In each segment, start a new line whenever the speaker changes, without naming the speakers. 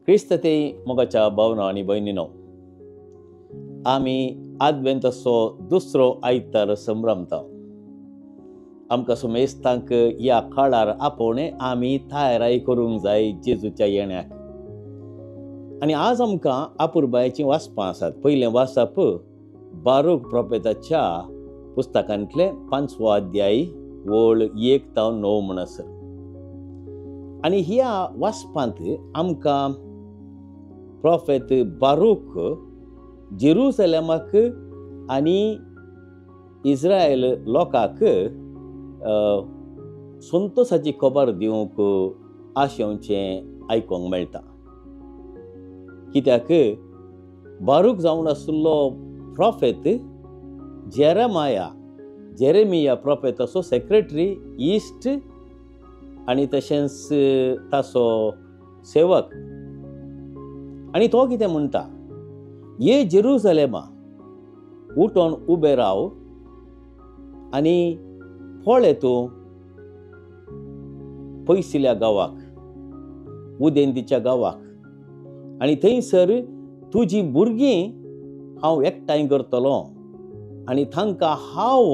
क्रिस्त ते मोगाच्या भावना आणि भयणीनो, आम्ही आदवेंतचो दुसरो आयतार संभ्रमता. आमकां सुमेस्तांक ह्या काळार आपोवणे आमी तयाराय करूंक जाय जेजूच्या येण्याक. आनी आज आमकां आपुरबायेचीं वाचपां आसात. पयलें वाचप बारूक प्रोफेताच्या पुस्तकांतले 5वो अध्याय वळ 1 ते 9 म्हणसर. आनी ह्या वाचपांत आमकां प्रोफेत बारूक जेरुसलेमाक आनी इस्रायल लोकांक संतोशाची खबर दिवंक आशेवचें आयकोंक मेळटा. कित्याक बारूक जावन आशिल्लो प्रोफेत जेरेमिया प्रोफेताचो सेक्रेटरी इश्ट आनी तशेंच ताचो सेवक. आनी तो कितें म्हणटा, ये जेरुसलेमा, उठोन उबे राव आनी पळय तूं पयसल्या गांवाक, उदेंतीच्या गांवाक, आनी थंयसर तुजी भुरगीं हांव एकठांय करतलो आनी तांकां हांव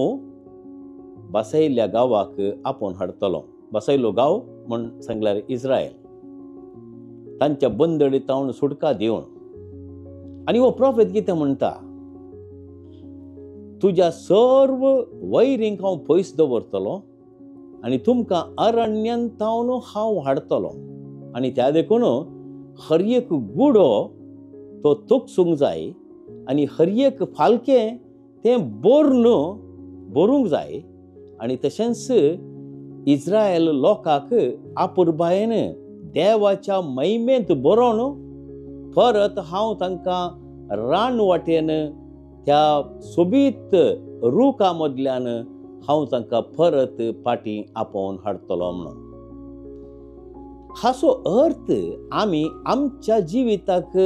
बसयल्ल्या गांवाक आपोवन हाडटलो. बसयलो गांव म्हण सांगल्यार इस्रायल, तांच्या बंदडीतावन सुटका दिवन. आनी हो प्रोफेत कितें म्हणटा, तुज्या सर्व वैरींक हांव पयस दवरतलो आनी तुमकां अरण्यांतावन हांव हाडटलो. आनी त्या देखून हर एक गुडो तो तोखसूंक जाय आनी हर एक फालकें तें बरूंक जाय. आनी तशेंच इस्रायल लोकांक आपुरबायेन देवाच्या महिमेंत बरोवन परत हांव तांकां रान वाटेन त्या सोबीत रुखा मदल्यान हांव तांकां परत पाटी आपोवन हाडटलो म्हणून. हाचो अर्थ आमी आमच्या जिविताक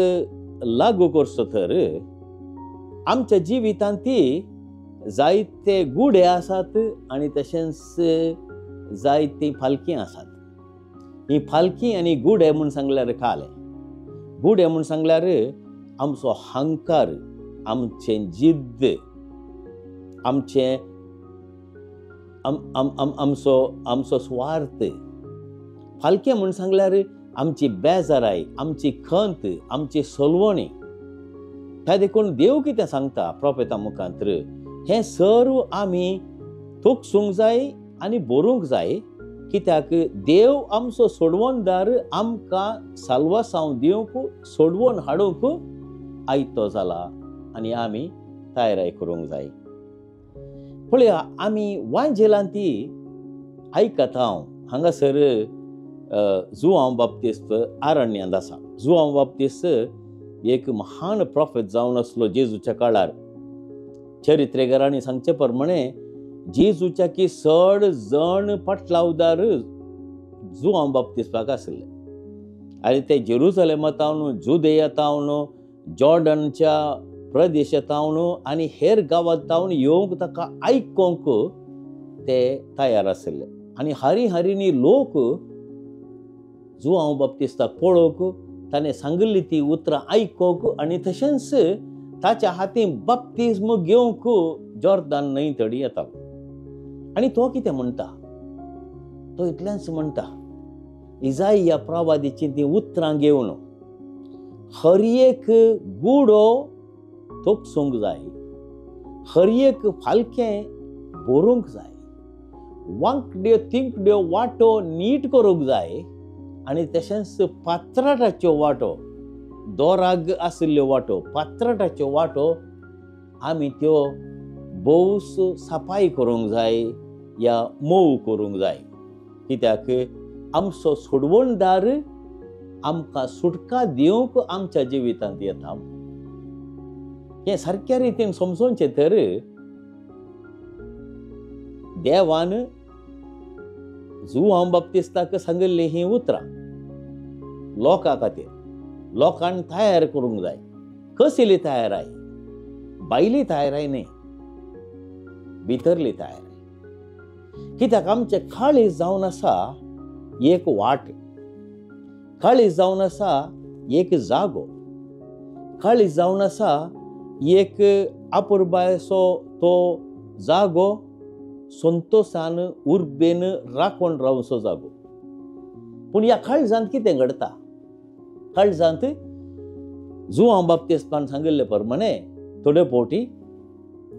लागू करचो तर आमच्या जिवितांत ती जायते गुडे आसात आनी तशेंच जायतीं फालकीं आसात. ही फालकीं आनी गुडे म्हूण सांगल्यार काले. गुडे म्हूण सांगल्यार आमचो हंकार, आमचें जिद्द, आमचो स्वार्थ. फालकें म्हूण सांगल्यार आमची बेजाराय, आमची खंत, आमची सलवणी. त्या देखून देव कितें सांगता प्रोफेता मुखांतर, हें सर्व आमी तोखसूंक जाय आनी बरोवंक जाय. कित्याक देव आमचो सोडवणदार आमकां साल्वासांव दिवंक, सोडवून हाडूंक आयतो जाला आनी आमी तयाराय करूंक जाय. पळया, आमी वांजेलांती आयकत हांगासर जुआंव बाप्तिस्त आरण्यांत आसा. जुआंव बाप्तिस्त एक महान प्रोफेत जावन आसलो जेजूच्या काळार. चरित्रेकारांनी सांगचे प्रमाणे जेजूच्या की 6 जण पाटलावदार जुआंव बाप्तिस्ताक आसले. आनी ते जेरुसलेमांतावन, जुदेयांतावन, जॉर्डनच्या प्रदेशांतावन आनी हेर गांवांतावन येवंक ताका आयकोंक ते तयार आसले. आनी हारीनी लोक जुआंव बाप्तिस्ताक पळोवंक, ताणें सांगिल्ली ती उतरां आयकोंक आनी तशेंच ताच्या हातीन बप्तिस्म घेवंक जॉर्दान न्हंयतडी येतालो. आनी तो कितें म्हणटा, तो इतलेंच म्हणटा, इजाइया प्रवादीची ती उतरां घेवन हर एक गुडो तोखसूंक जाय, हर एक फालकें बरोवंक जाय, वांकड्यो तिंकड्यो वाटो नीट करूंक जाय आनी तशेंच पात्राटाच्यो वाटो, दोराग आशिल्ल्यो वाटो, पात्राटाच्यो वाटो आमी त्यो भोवस सफाई करूंक जाय या मोव करूंक जाय. कित्याक आमचो सोडवणदार आमकां सुटका दिवंक आमच्या जिवितांत येता. हें सारक्या रितीन समजोवचें तर देवान जुआंव बाप्तिस्ताक सांगिल्ली ही उतरां लोकां खातीर, लोकांक तयार करूंक जाय. कसली तयाराय? भायली तयाराय न्ही, भितरली तयाराय. कित्याक आमचें काळीज जावन आसा एक वाट, काळीज जावन आसा एक जागो काळी जावन आसा एक आपुरबायसो तो जागो संतोषान उर्बेन राखून रावचो जागो. पूण ह्या काळजांत कितें घडटा? काळजांत जुआंव बाप्तिस्तान सांगिल्ले प्रमाणे थोडे फावटी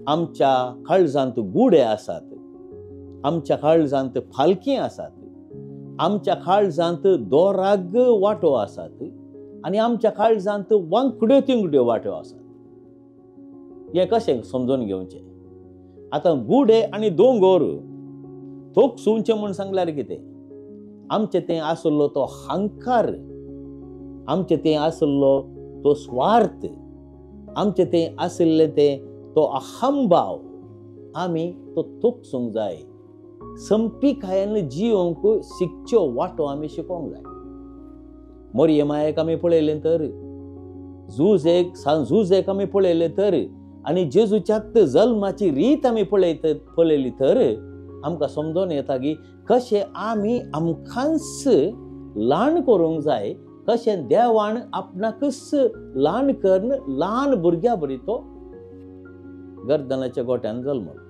आमच्या काळजांत गुडे आसात, आमच्या काळजांत फालकी आसात, आमच्या काळजांत दोराग वाटो आसात आनी आमच्या काळजांत वांकड्यो तिंगड्यो वाटो आसात. हें कशें समजून घेवचें? आतां गुडे आनी दोंगर तोक सुंचे म्हूण सांगल्यार कितें? आमचे तें आसलो तो हंकार, आमचे तें आसलो तो स्वार्थ, आमचे तें आसले तें तो अहंभाव आमी तो तोपसूंक जाय. संपिकायेन जियोंक शिकच्यो वाटो आमी शिकोंक जाय. मोरयेमायेक आमी पळयलें तर, झूजेक आमी पळयलें तर, आनी जेजूच्यात जल्माची रीत आमी पळयली तर आमकां समजून येता की कशें आमी आमकांच ल्हान करूंक जाय, कशें देवान आपणाकच ल्हान करून ल्हान भुरग्या बरी तो गर्दनाच्या गोट्यान जल्मलो.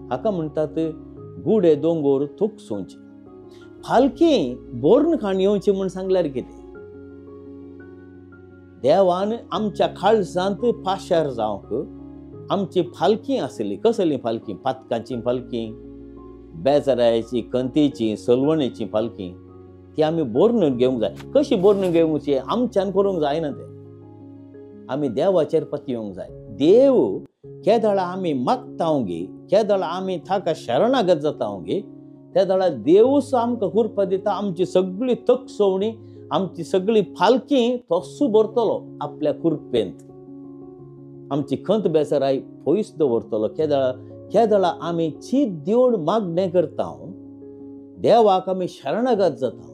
हाका म्हणटात गुडे दोंगर थुकसूंचे. फालकी बोर्न खाण येवची म्हूण सांगल्यार कितें? देवान आमच्या काळजांत पाशार जावंक आमची फालकी आसली. कसली फालकी? पातकांची फालकी, बेजाराची, कंतीची, सलवणेची फालकी, ती आमी बोरून घेवंक जाय. कशी बोरून घेवची? आमच्यान करूंक जायना तें. आमी देवाचेर पतयोंक जाय. देव केदळा आमी मागतावंगी, केदळा आमी ताका शरणागत जातावंगी, त्या दळा देवूच आमकां कुरपा दिता. आमची सगळी तकसवणी, आमची सगळी फालकी तोसू भरतलो आपल्या कुरपेंत. आमची खंत बेसाराय पयस दवरतलो. केदळा आमी चीत दिवून मागणें करता, देवाक आमी शरणागत जाता,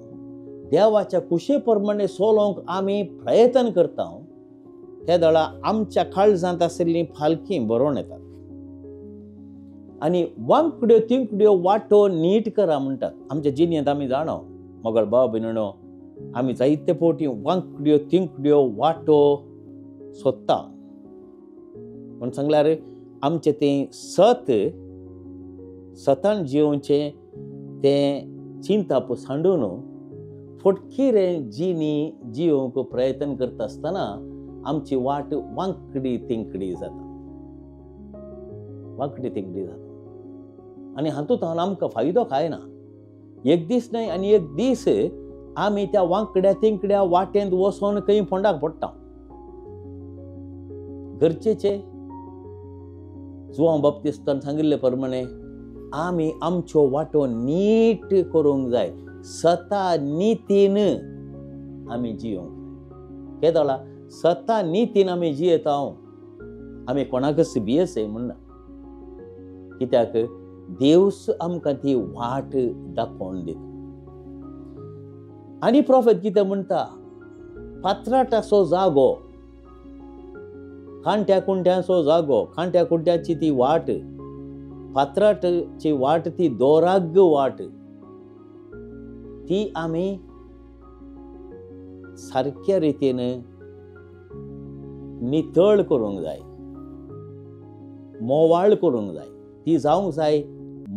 देवाच्या कुशे प्रमाणे सोलोवंक आमी प्रयत्न करता, केदळा आमच्या काळजांत आशिल्ली फालकी बरोवन येतात. आनी वांकड्यो तिंकड्यो वाटो नीट करा म्हणटात. आमच्या जिणेंत आमी जाणो मोगळ भाव भयणीनो, आमी जायते फावटी वांकड्यो तिंकड्यो वाटो सोदता. म्हण सांगल्यार आमचें तें सतान जिवोवचें तें चिंताप सांडून फटकिरें जिणी जिवोवंक प्रयत्न करता आसतना आमची वाट वांकडी तिंकडी जाता, वांकडी तिंकडी जाता. आनी हातूंत आमकां फायदो कांय ना. एक दीस न्हय आनी एक दीस आमी त्या वांकड्या तिंकड्या वाटेंत वचोन खंय फोंडाक पडटा. गरजेचे जुआंव बाप्तिस्तान सांगिल्ले प्रमाणे आमी आमच्यो वाटो नीट करूंक जाय. सता नितीन आमी जियोंक जाय. केदळा सता नितीन आमी जियेता, आमी कोणाकच बियेसय म्हणना. कित्याक देवच आमकां ती वाट दाखोवन दिता. आनी प्रॉफेट कितें म्हणटा? पात्राटाचो जागो, खांट्या कुंट्याचो जागो, खांट्या कुंट्याची ती वाट, पात्राटाची वाट, ती दोराग वाट, ती आमी सारक्या रितीन नितळ करूंक जाय, मोवाळ करूंक जाय. ती जावंक जाय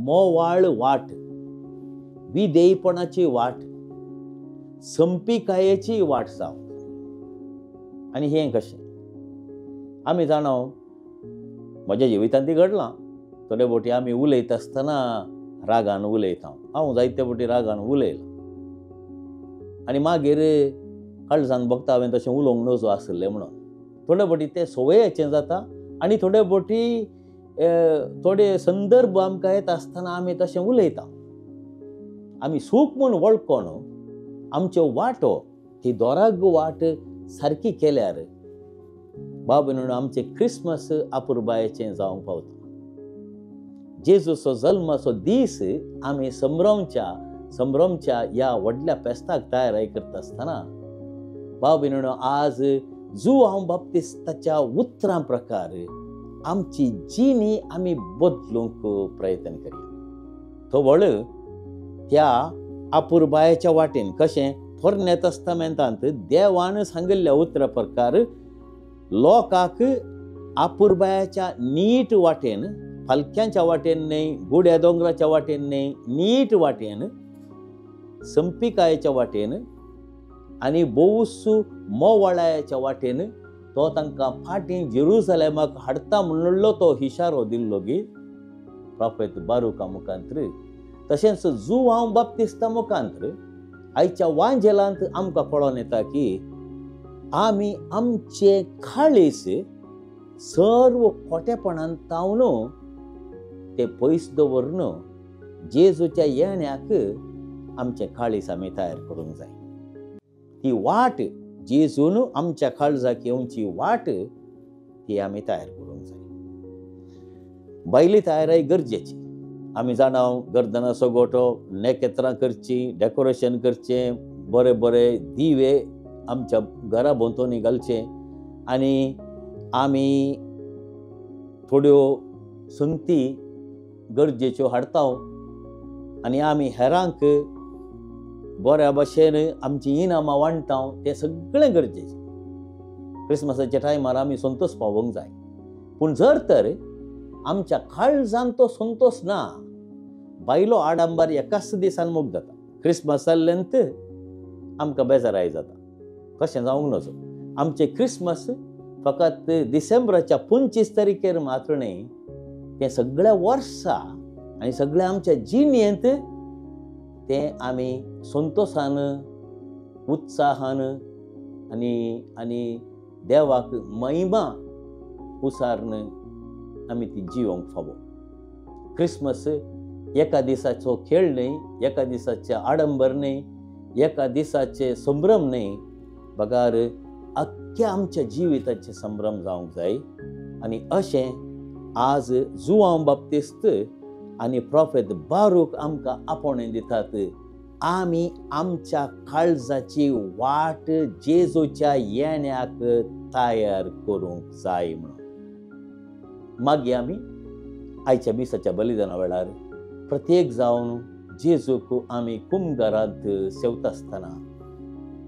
मोवाळ वाट, विधेयपणाची वाट, संपिकायेची वाट जावं. आनी हें कशें? आमी जाणो म्हज्या जिवितांत ती घडलां. थोडे फावटी आमी उलयता आसतना रागान उलयता. हांव जायते फावटी रागान उलयलां आनी मागीर काळजान बघता हांवें तशें उलोवंक नजो आसलें म्हणून. थोडे फावटी तें सवयेचें जाता आनी थोडे फावटी थोडे संदर्भ आमकां येता आसतना आमी तशें उलयता. आमी सूख म्हूण वळखून आमच्यो वाटो ती दोराग वाट सारकी केल्यार भाव भयणीनो आमचें क्रिसमस आपुरबायेचें जावंक पावता. जेजूचो जल्माचो दीस आमी संभ्रमच्या ह्या व्हडल्या फेस्ताक तयारी करता आसतना भाव भयणीनो आज जुआंव बाप्तिस्ताच्या उतरां प्रकार आमची जिणी आमी बदलूंक प्रयत्न करया. तो व्हड त्या आपुरबायेच्या वाटेन कशें पोरण्या तस्तामेंतांत देवान सांगिल्ल्या उतरा प्रकार लोकांक आपुरबायाच्या नीट वाटेन, फालक्यांच्या वाटेन न्हय, गुड्या दोंगराच्या वाटेन न्हय, नीट वाटेन, संपिकायेच्या वाटेन आनी बोवुसू मोवाळायाच्या वाटेन तो तांकां फाटीं जेरुसलेमाक हाडटा म्हणलो तो इशारो दिल्लो गी प्रॉफेट बारुका मुखांत्र. तशेंच जुवांव बाप्तिस्ता मुखांत्र आयच्या वांजेलांत आमकां कळोन येता की आमी आमचे काळीस सर्व खोटेपणान तावन ते पयस दवरून जेजूच्या येण्याक आमचे काळीस आमी तयार करूंक जाय. ती वाट जेजून आमच्या काळजाक येवची वाट ती आमी तयार करूंक जाय. बायली तयाराय गरजेची. आमी जाणाव गर्दनां सोगोटप, नेकेत्रां करची, डेकोरेशन करचें, बरे बरे दिवे आमच्या घरा भोंवतणी घालचे आनी आमी थोड्यो संगती गरजेच्यो हाडटा आनी आमी हेरांक बऱ्या भशेन आमची इनामां वांटता. तें सगळें गरजेचें. क्रिसमसाच्या टायमार आमी संतोष पावोवंक जाय. पूण जर तर आमच्या काळजान तो संतोष ना, बायलो आडंबर एकाच दिसान मोग जाता, क्रिसमस जाल्ल्यानंत आमकां बेजाराय जाता. तशें जावंक नजो. आमचे क्रिसमस फकत डिसेंबराच्या 25 तारखेर मात्र न्हय, तें सगळ्या वर्सा आनी सगळ्या आमच्या जिणेंत तें आमी संतोषान, उत्साहान आनी देवाक महिमा उसारन आमी ती जिवंक फावो. क्रिसमस एका दिसाचो खेळ न्हय, एका दिसाचे आडंबर न्हय, एका दिसाचे संभ्रम न्हय, बगार अख्ख्या आमच्या जिविताचे संभ्रम जावंक जाय. आनी अशें आज जुवांव बाप्तिस्त आनी प्रॉफेट बारूक आमकां आपोवणें दितात. आमी आमच्या काळजाची वाट जेजूच्या येण्याक तयार करूंक जाय म्हणून. मागीर आमी आयच्या दिसाच्या बलिदाना वेळार प्रत्येक जावन जेजूक आमी कुमगारांत सेवता आसतना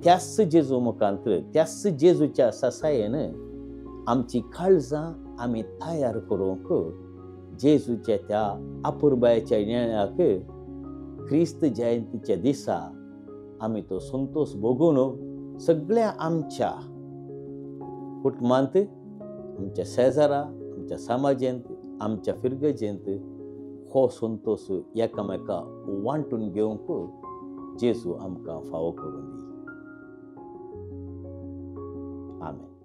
त्याच जेजू मुखांत्र, त्याच जेजूच्या ससायेन आमची काळजां आमी तयार करूंक जेजूच्या त्या आपुरबायाच्या येण्याक क्रिस्त जयंतीच्या दिसा आमी तो संतोष भोगून सगळ्या आमच्या कुटुंबांत, आमच्या शेजारा, आमच्या समाजेंत, आमच्या फिरगजेंत हो संतोष एकामेका वांटून घेवंक जेजू आमकां फावो करून दी. आमेन.